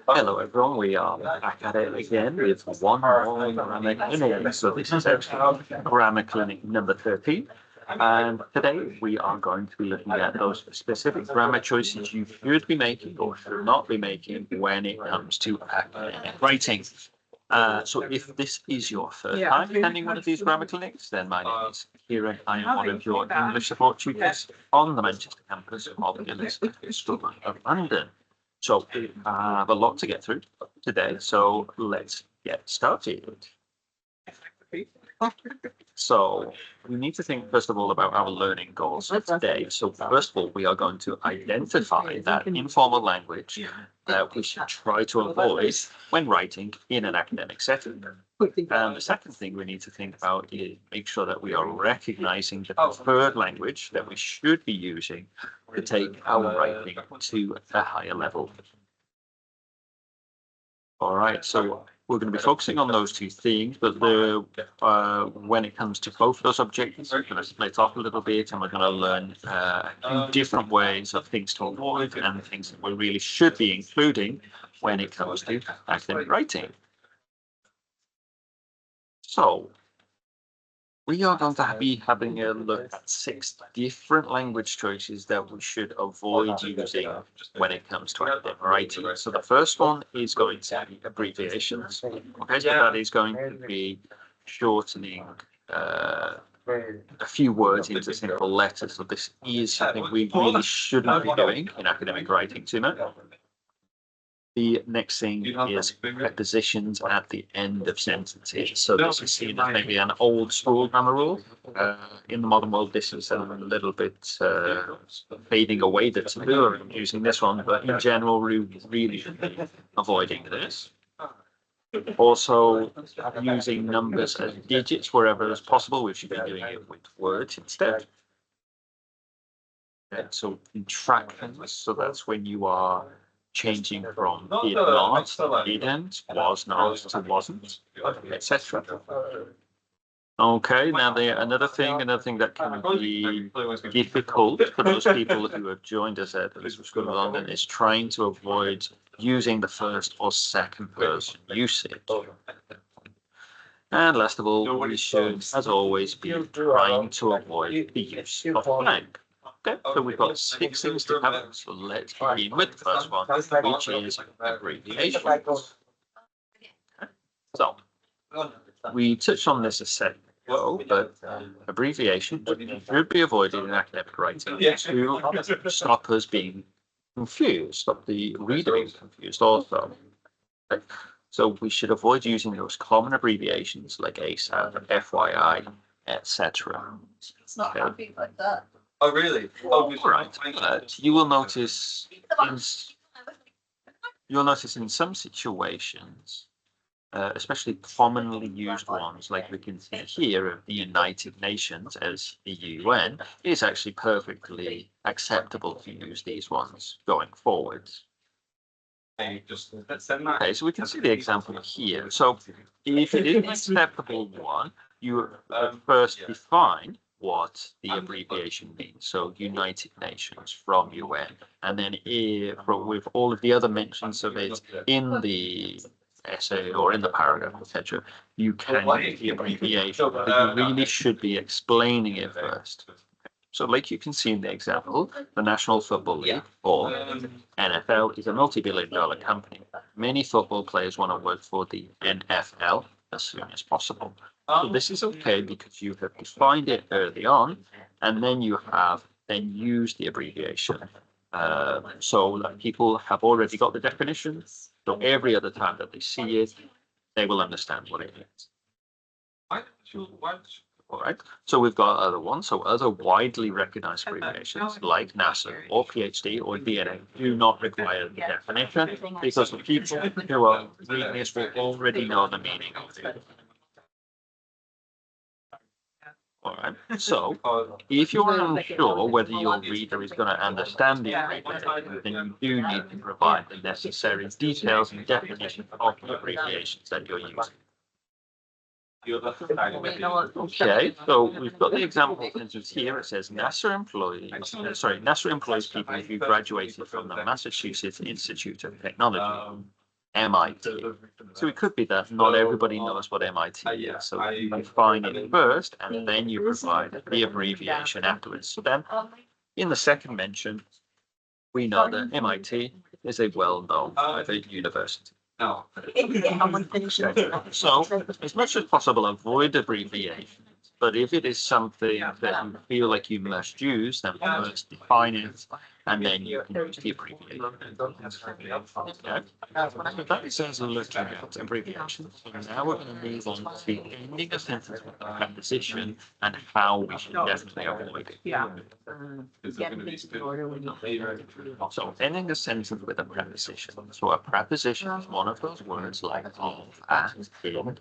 Hello everyone, we are back at it again with one more grammar clinic. So this is actually grammar clinic number 13. And today we are going to be looking at those specific grammar choices you should be making or should not be making when it comes to academic writing. So if this is your first time attending one of these grammar clinics, then my name is Kieran. I am one of your English support tutors on the Manchester campus of the Elizabeth School of London. So we have a lot to get through today, so let's get started. So we need to think first of all about our learning goals for today. So first of all, we are going to identify that informal language that we should try to avoid when writing in an academic setting. And the second thing we need to think about is make sure that we are recognizing the preferred language that we should be using to take our writing to a higher level. All right, so we're going to be focusing on those two things, but when it comes to both of those objectives, we're going to split off a little bit, and we're going to learn a few different ways of things to avoid and things that we really should be including when it comes to academic writing. So we are going to be having a look at 6 different language choices that we should avoid using when it comes to academic writing. So the first one is going to be abbreviations. Okay, so that is going to be shortening a few words into simple letters. So this is something we really shouldn't be doing in academic writing too much. The next thing is prepositions at the end of sentences. So this is seen as maybe an old school grammar rule. In the modern world, this is a little bit fading away. That's using this one, but in general, we really should be avoiding this. Also, using numbers as digits wherever as possible. We should be doing it with words instead. Okay, so contractions. So that's when you are changing from did not to didn't, was not to wasn't, etc. Okay, now another thing that can be difficult for those people who have joined us at the Elizabeth School of London is trying to avoid using the first or second person usage. And last of all, we should, as always, be trying to avoid the use of blank. Okay, so we've got 6 things to cover, so let's begin with the first one, which is abbreviations. So, we touched on this a second ago, but abbreviations should be avoided in academic writing to stop us being confused, stop the reader being confused also. Okay. So we should avoid using those common abbreviations like ASAP, FYI, etc. It's not happy like that. Oh, really? Oh, right. But you will notice in some situations, especially commonly used ones, like we can see here of the United Nations as the UN, it is actually perfectly acceptable to use these ones going forward. Okay, so we can see the example here. So if it is an acceptable one, you first define what the abbreviation means. So United Nations from UN, and then with all of the other mentions of it in the essay or in the paragraph, etc., you can use the abbreviation, but you really should be explaining it first. So like you can see in the example, the National Football League, or NFL, is a multi-billion-dollar company. Many football players want to work for the NFL as soon as possible. So this is okay because you have defined it early on, and then you have used the abbreviation. So that people have already got the definition, so every other time that they see it, they will understand what it means. All right, so we've got other ones. So other widely recognized abbreviations like NASA or PhD or DNA do not require the definition because the people who are reading this will already know the meaning of it. All right, so if you're unsure whether your reader is going to understand the abbreviation, then you do need to provide the necessary details and definition of the abbreviations that you're using. Okay, so we've got the example sentence here. It says NASA employs people who graduated from the Massachusetts Institute of Technology, MIT. So it could be that not everybody knows what MIT is. So you define it first, and then you provide the abbreviation afterwards. So then, in the second mention, we know that MIT is a well-known private university. So, as much as possible, avoid abbreviations. But if it is something that you feel like you must use, then first define it, and then you can use the abbreviation. Okay. So that is us looking at abbreviations. So now we're going to move on to ending a sentence with a preposition and how we should definitely avoid it. So ending a sentence with a preposition. So a preposition is one of those words like of, at, in, over,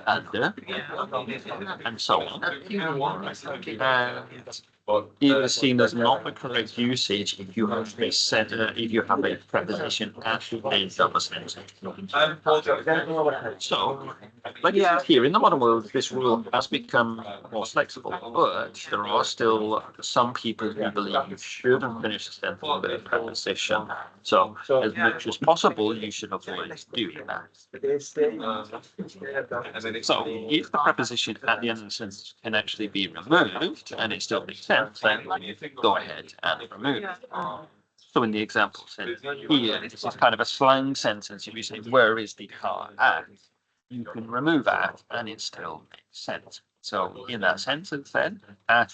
under, and so on. And it is seen as not the correct usage if you have a preposition at the end of a sentence. So, like it says here, in the modern world, this rule has become more flexible, but there are still some people who believe you shouldn't finish a sentence with a preposition. So, as much as possible, you should avoid doing that. So, if the preposition at the end of the sentence can actually be removed and it still makes sense, then go ahead and remove it. So in the example sentence here, this is kind of a slang sentence. If you say, where is the car at? You can remove at and it still makes sense. So in that sentence then, at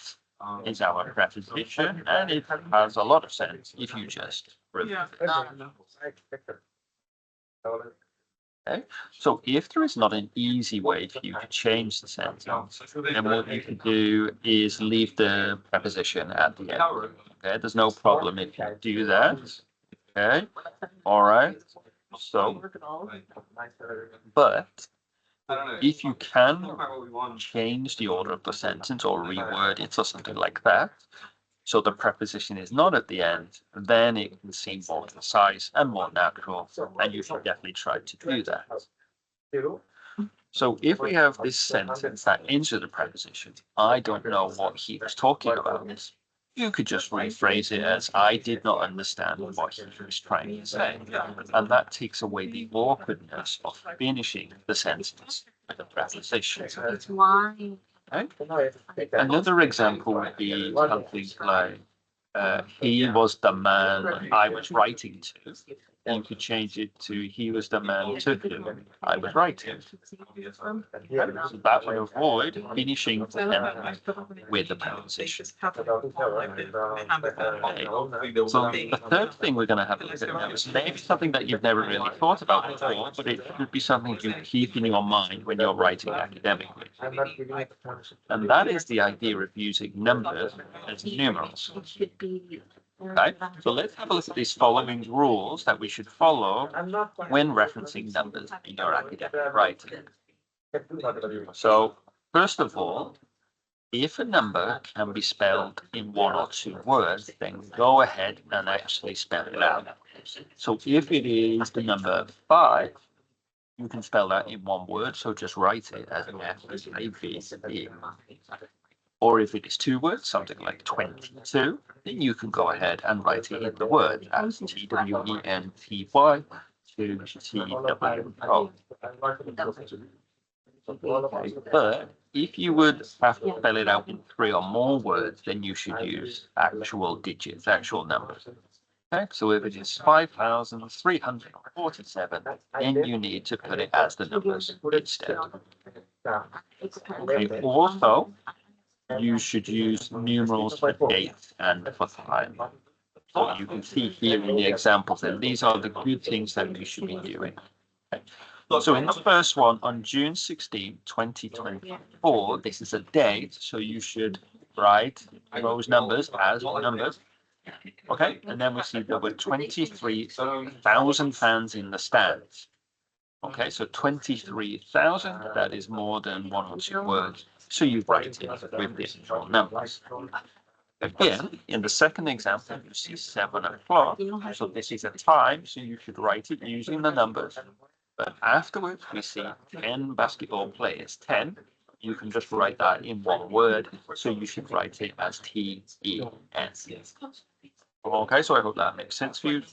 is our preposition and it has a lot of sense if you just remove it. Okay. So if there is not an easy way for you to change the sentence, then what you can do is leave the preposition at the end. Okay, there's no problem if you do that. Okay, all right. So, but if you can change the order of the sentence or reword it or something like that, so the preposition is not at the end, then it can seem more concise and more natural, and you should definitely try to do that. So if we have this sentence that ends with a preposition, I don't know what he was talking about, you could just rephrase it as, I did not understand what he was trying to say. And that takes away the awkwardness of finishing the sentence with a preposition. Okay? Another example would be something like, he was the man I was writing to. You could change it to, he was the man to whom I was writing. So that would avoid finishing the sentence with a preposition. Okay. So the third thing we're going to have a look at now is maybe something that you've never really thought about before, but it should be something you keep in your mind when you're writing academically. And that is the idea of using numbers as numerals. Okay, so let's have a look at these following rules that we should follow when referencing numbers in your academic writing. So, first of all, if a number can be spelled in one or two words, then go ahead and actually spell it out. So if it is the number 5, you can spell that in one word, so just write it as F-A-V-E. Or if it is 2 words, something like 22, then you can go ahead and write it in the word as T-W-E-N-T-Y to T-W-O. Okay, but if you would have to spell it out in 3 or more words, then you should use actual digits, actual numbers. Okay, so if it is 5,347, then you need to put it as the numbers instead. Okay, also, you should use numerals for date and for time. So you can see here in the examples that these are the good things that you should be doing. Okay. So in the first one, on June 16, 2024, this is a date, so you should write those numbers as numbers. Okay, and then we see there were 23,000 fans in the stands. Okay, so 23,000, that is more than 1 or 2 words. So you write it with the actual numbers. Again, in the second example, you see 7 o'clock. So this is a time, so you should write it using the numbers. But afterwards, we see 10 basketball players. 10, you can just write that in one word. So you should write it as TEN. Okay, so I hope that makes sense for you.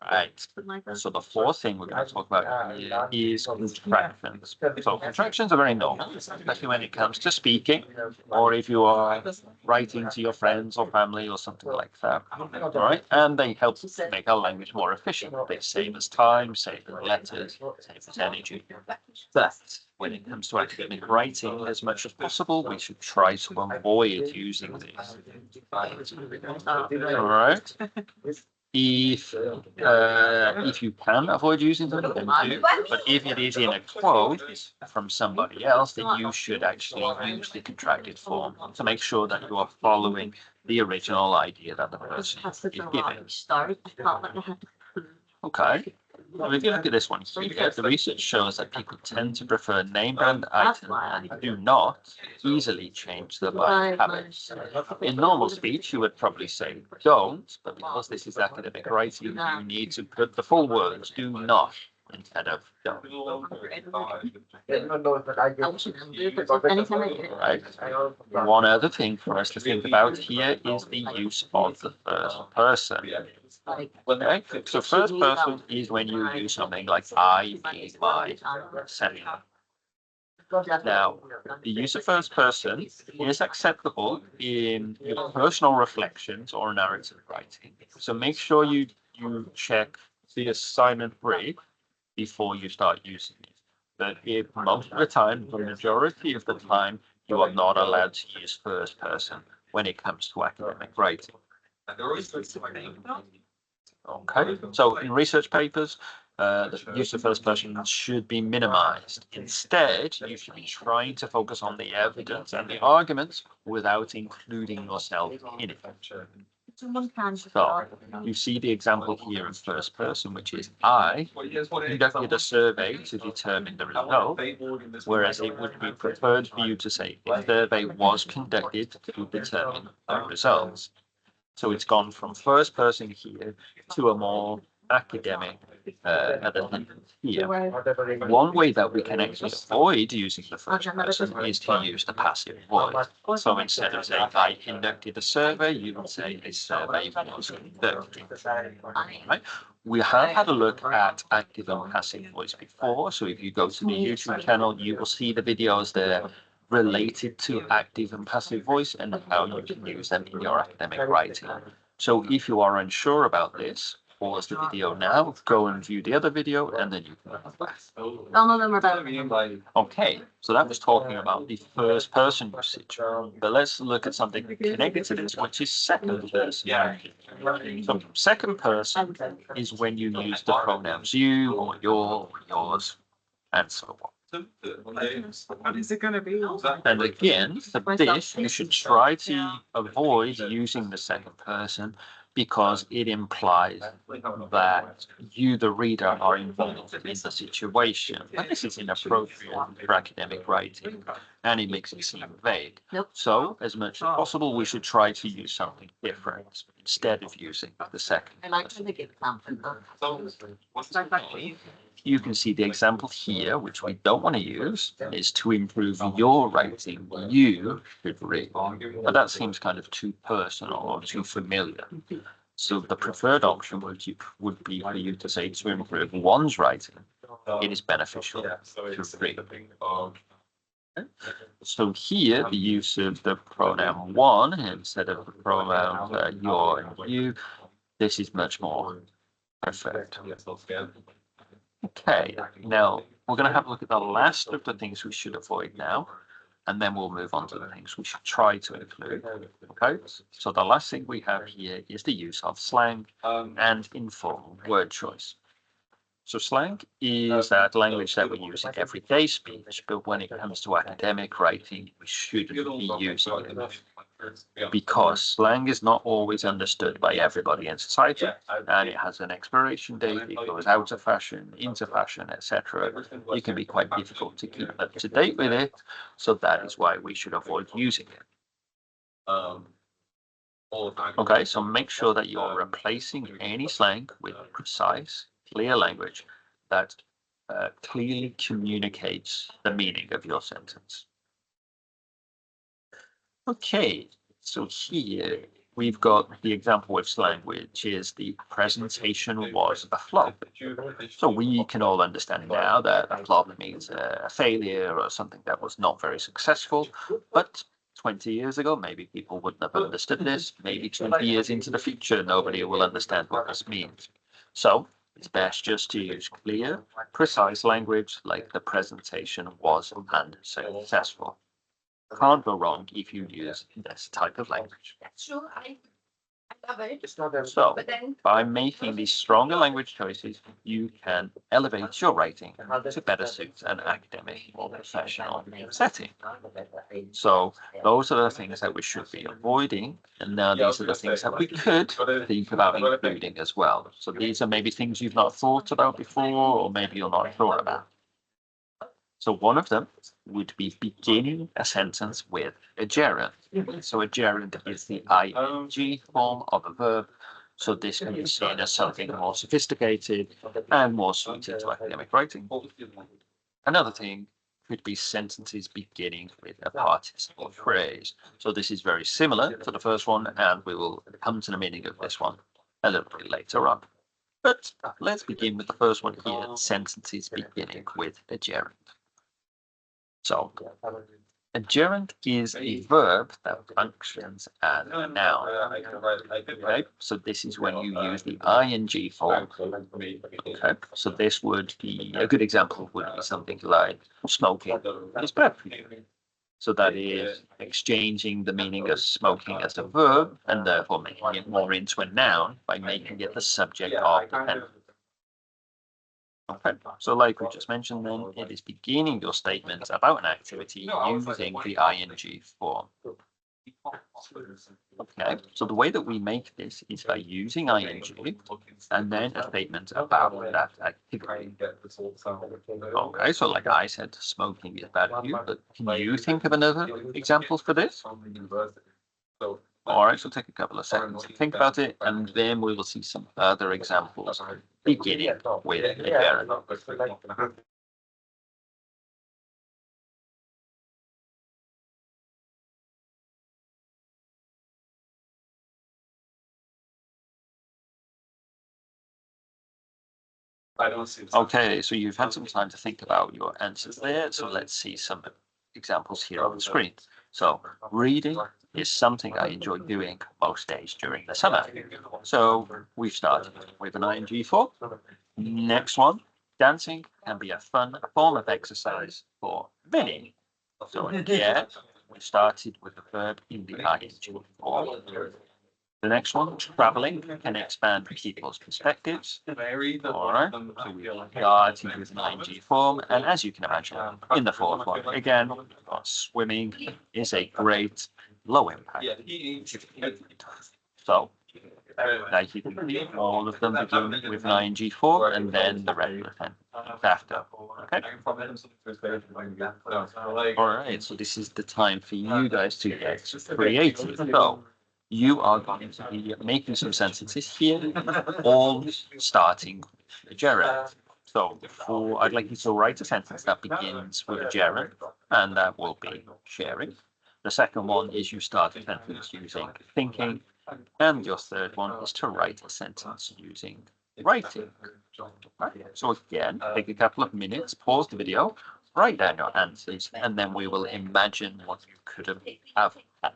Right. So the fourth thing we're going to talk about here is contractions. So contractions are very normal, especially when it comes to speaking, or if you are writing to your friends or family or something like that. All right, and they help make our language more efficient. They save us time, save us letters, save us energy. But when it comes to academic writing, as much as possible, we should try to avoid using these. All right. If you can avoid using them, then do. But if it is in a quote from somebody else, then you should actually use the contracted form to make sure that you are following the original idea that the person is giving. Okay. Well, if you look at this one here, the research shows that people tend to prefer name brand items and do not easily change them by habit. In normal speech, you would probably say don't, but because this is academic writing, you need to put the full words do not instead of don't. Right. One other thing for us to think about here is the use of the first person. Okay, so first person is when you use something like I, me, my, etc. Now, the use of first person is acceptable in your personal reflections or narrative writing. So make sure you check the assignment brief before you start using it. But if most of the time, the majority of the time, you are not allowed to use first person when it comes to academic writing. Okay, so in research papers, the use of first person should be minimized. Instead, you should be trying to focus on the evidence and the arguments without including yourself in it. So you see the example here in first person, which is I conducted a survey to determine the result, whereas it would be preferred for you to say the survey was conducted to determine the results. So it's gone from first person here to a more academic here. One way that we can actually avoid using the first person is to use the passive voice. So instead of saying I conducted a survey, you would say a survey was conducted. Right? We have had a look at active and passive voice before. So if you go to the YouTube channel, you will see the videos there related to active and passive voice and how you can use them in your academic writing. So if you are unsure about this, pause the video now, go and view the other video, and then you can come back. Okay, so that was talking about the first person usage. But let's look at something connected to this, which is second person. So second person is when you use the pronouns you or your, yours, and so on. What is it going to be? And again, for this, you should try to avoid using the second person because it implies that you, the reader, are involved in the situation. And this is inappropriate for academic writing, and it makes it seem vague. So, as much as possible, we should try to use something different instead of using the second person. You can see the example here, which we don't want to use, is to improve your writing. You should read. But that seems kind of too personal or too familiar. So the preferred option would be for you to say to improve one's writing. It is beneficial to read. So here, the use of the pronoun one instead of the pronoun your and you, this is much more perfect. Okay, now we're going to have a look at the last of the things we should avoid now, and then we'll move on to the things we should try to include. Okay, so the last thing we have here is the use of slang and informal word choice. So slang is that language that we use in everyday speech, but when it comes to academic writing, we shouldn't be using it. Because slang is not always understood by everybody in society, and it has an expiration date, it goes out of fashion, into fashion, etc. It can be quite difficult to keep up to date with it, so that is why we should avoid using it. Okay, so make sure that you're replacing any slang with precise, clear language that clearly communicates the meaning of your sentence. Okay, so here we've got the example with slang, which is the presentation was a flop. So we can all understand now that a flop means a failure or something that was not very successful. But 20 years ago, maybe people wouldn't have understood this. Maybe 20 years into the future, nobody will understand what this means. So it's best just to use clear, precise language like the presentation was unsuccessful. Can't go wrong if you use this type of language. Sure, I love it. So, But then by making these stronger language choices, you can elevate your writing to better suit an academic or professional setting. So, those are the things that we should be avoiding, and now these are the things that we could think about including as well. So, these are maybe things you've not thought about before, or maybe you're not sure about. So one of them would be beginning a sentence with a gerund. So a gerund is the ing form of a verb. So this can be seen as something more sophisticated and more suited to academic writing. Another thing could be sentences beginning with a participle phrase. So this is very similar to the first one, and we will come to the meaning of this one a little bit later on. But let's begin with the first one here, sentences beginning with a gerund. So, a gerund is a verb that functions as a noun. Okay, so this is when you use the ing form. Okay, so this would be a good example would be something like smoking is bad for you. So that is exchanging the meaning of smoking as a verb and therefore making it more into a noun by making it the subject of the sentence. Okay, so like we just mentioned then, it is beginning your statement about an activity using the ing form. Okay, so the way that we make this is by using ing and then a statement about that activity. Okay, so like I said, smoking is bad for you, but can you think of another examples for this? All right, so take a couple of seconds to think about it, and then we will see some other examples beginning with a gerund. Okay, so you've had some time to think about your answers there, so let's see some examples here on the screen. So, reading is something I enjoy doing most days during the summer. So, we've started with an ing form. Next one, dancing can be a fun form of exercise for many. So, again, we started with the verb in the ing form. The next one, traveling, can expand people's perspectives. All right, so we started with an ing form, and as you can imagine, in the fourth one, again, swimming is a great low impact. So, like you can see, all of them begin with an ing form, and then the regular sentence after. Okay. All right, so this is the time for you guys to get creative. So, you are going to be making some sentences here, all starting with a gerund. So I'd like you to write a sentence that begins with a gerund, and that will be sharing. The second one is you start a sentence using thinking, and your third one is to write a sentence using writing. Right. So again, take a couple of minutes, pause the video, write down your answers, and then we will imagine what you could have had.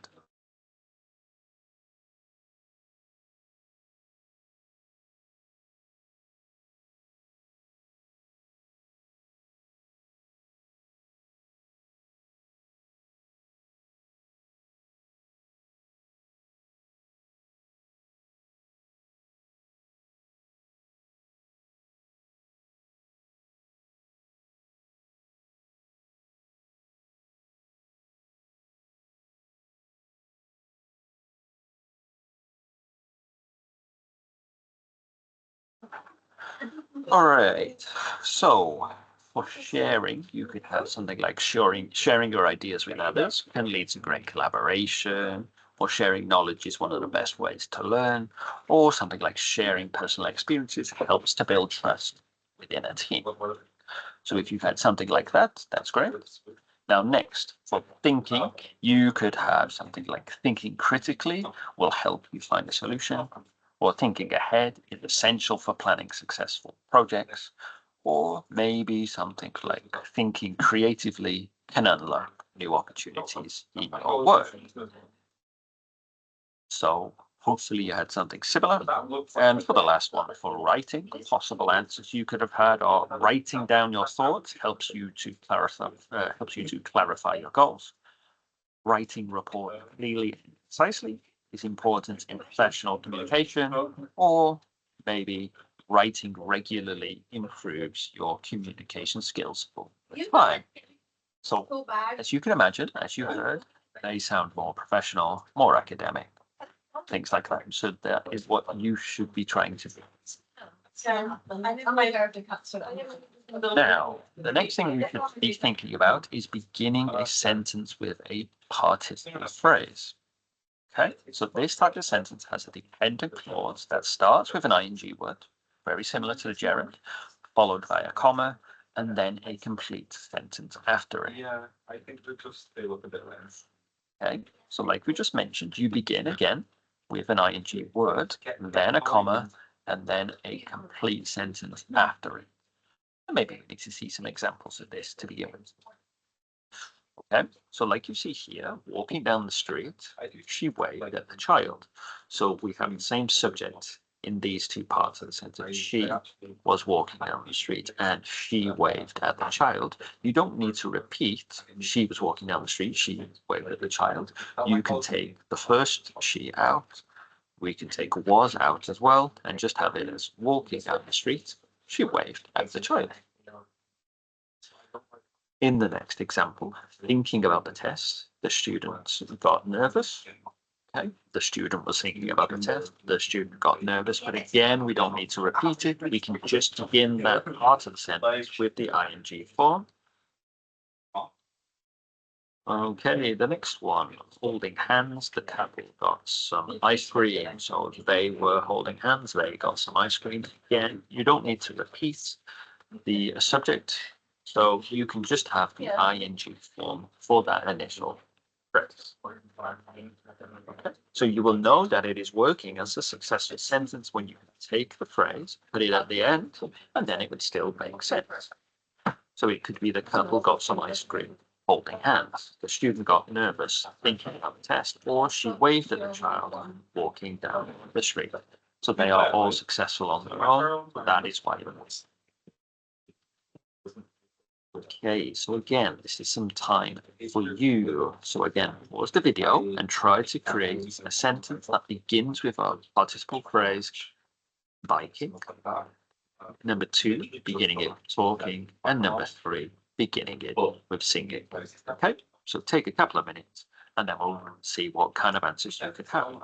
All right. So for sharing, you could have something like sharing your ideas with others can lead to great collaboration or sharing knowledge is one of the best ways to learn, or something like sharing personal experiences helps to build trust within a team. So if you've had something like that, that's great. Now, next, for thinking, you could have something like thinking critically will help you find a solution, or thinking ahead is essential for planning successful projects, or maybe something like thinking creatively can unlock new opportunities in your work. So hopefully you had something similar. And for the last one, for writing, possible answers you could have had are writing down your thoughts helps you to clarify your goals. Writing report clearly and concisely is important in professional communication, or maybe writing regularly improves your communication skills over time. So as you can imagine, as you heard, they sound more professional, more academic, things like that. So that is what you should be trying to do. Now, the next thing you should be thinking about is beginning a sentence with a participle phrase. Okay, so this type of sentence has a dependent clause that starts with an ing word, very similar to the gerund, followed by a comma, and then a complete sentence after it. Yeah, I think we just stay with a bit less. Okay, so like we just mentioned, you begin again with an ing word, then a comma, and then a complete sentence after it. And maybe we need to see some examples of this to begin with. Okay, so like you see here, walking down the street, she waved at the child. So we have the same subject in these two parts of the sentence. She was walking down the street and she waved at the child. You don't need to repeat, she was walking down the street, she waved at the child. You can take the first she out. We can take was out as well and just have it as walking down the street, she waved at the child. In the next example, thinking about the test, the student got nervous. Okay, the student was thinking about the test, the student got nervous, but again, we don't need to repeat it. We can just begin that part of the sentence with the ing form. Okay, the next one, holding hands, the couple got some ice cream. So they were holding hands, they got some ice cream. Again, you don't need to repeat the subject. So you can just have the ing form for that initial phrase. Okay. So you will know that it is working as a successful sentence when you take the phrase, put it at the end, and then it would still make sense. So it could be the couple got some ice cream, holding hands. The student got nervous, thinking about the test, or she waved at the child walking down the street. So they are all successful on their own. That is why you're not. Okay, so again, this is some time for you. So again, pause the video and try to create a sentence that begins with a participle phrase, biking. Number 2, beginning it with talking. And number 3, beginning it with singing. Okay, so take a couple of minutes and then we'll see what kind of answers you could have.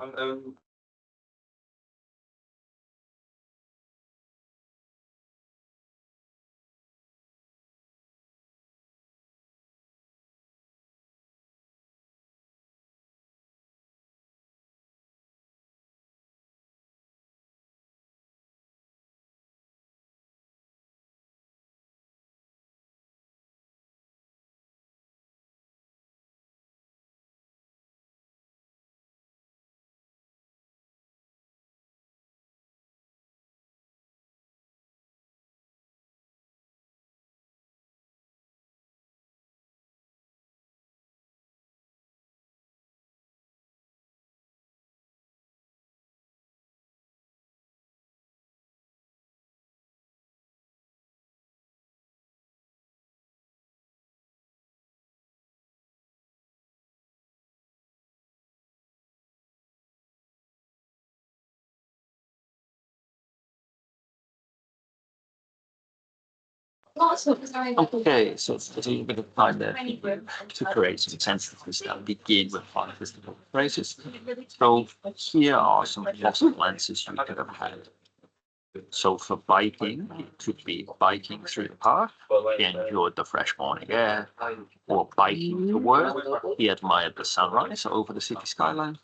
Okay, so it's a little bit of time there to create some sentences that begin with participle phrases. So here are some possible answers you could have had. So for biking, it could be biking through the park. He enjoyed the fresh morning air. Or biking to work, he admired the sunrise over the city skyline.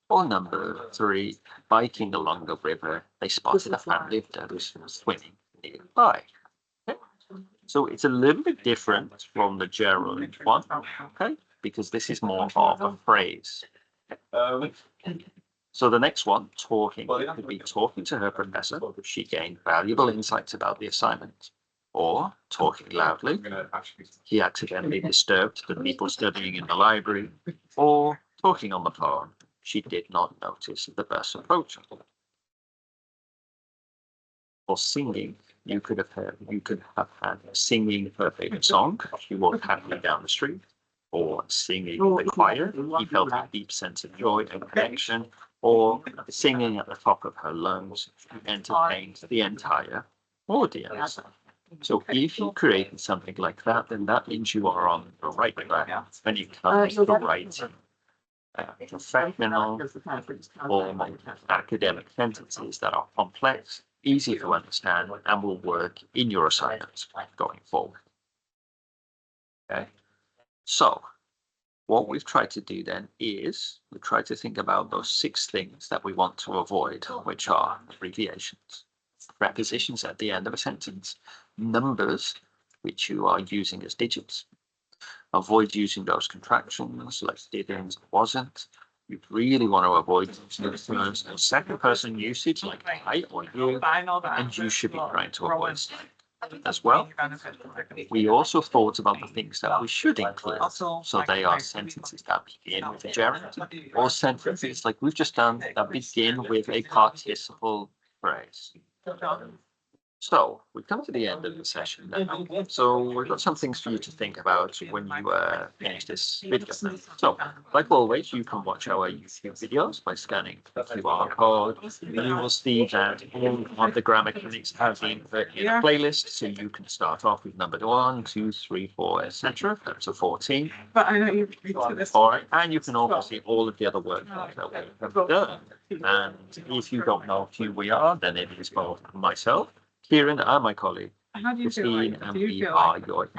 Or number 3, biking along the river, they spotted a family of ducks swimming nearby. Okay? So it's a little bit different from the general one, okay? Because this is more of a phrase. So the next one, talking, it could be talking to her professor. She gained valuable insights about the assignment. Or talking loudly, he accidentally disturbed the people studying in the library. Or talking on the phone, she did not notice the bus approaching. Or singing, you could have had singing her favorite song. She walked happily down the street. Or singing in the choir, he felt a deep sense of joy and connection. Or singing at the top of her lungs, she entertained the entire audience. So if you created something like that, then that means you are on the right track when you come to writing professional or academic sentences that are complex, easy to understand, and will work in your assignments going forward. Okay, so what we've tried to do then is we try to think about those 6 things that we want to avoid, which are abbreviations, prepositions at the end of a sentence, numbers, which you are using as digits. Avoid using those contractions like didn't, wasn't. You really want to avoid using the first and second person usage like I or you, and you should be trying to avoid as well. We also thought about the things that we should include. So they are sentences that begin with a gerund, or sentences like we've just done that begin with a participle phrase. So we've come to the end of the session now. So we've got some things for you to think about when you finish this video. So, like always, you can watch our YouTube videos by scanning the QR code. You will see that all of the grammar clinics have been put in a playlist, so you can start off with number 1, 2, 3, 4, etc. up to 14. But I know you read to this. All right, and you can also see all of the other work that we have done. And if you don't know who we are, then it is both myself, Kieran, and my colleague, How do you feel Christine, like? and Do you we feel are like? your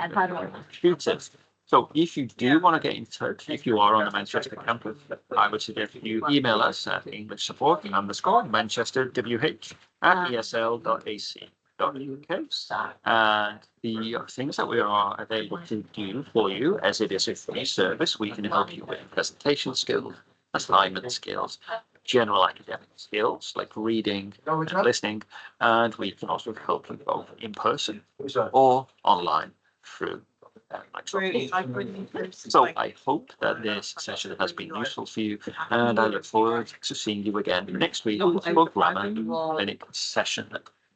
tutors. So if you do want to get in touch, if you are on the Manchester campus, I would suggest you email us at englishsupport_manchester@esl.ac.uk. And the things that we are available to do for you, as it is a free service, we can help you with presentation skills, assignment skills, general academic skills like reading and listening, and we can also help you both in person or online through Microsoft Teams. So I hope that this session has been useful for you, and I look forward to seeing you again next week for Grammar Clinic session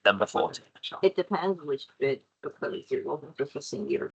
number 14. It depends which bit, because it wasn't just a singular.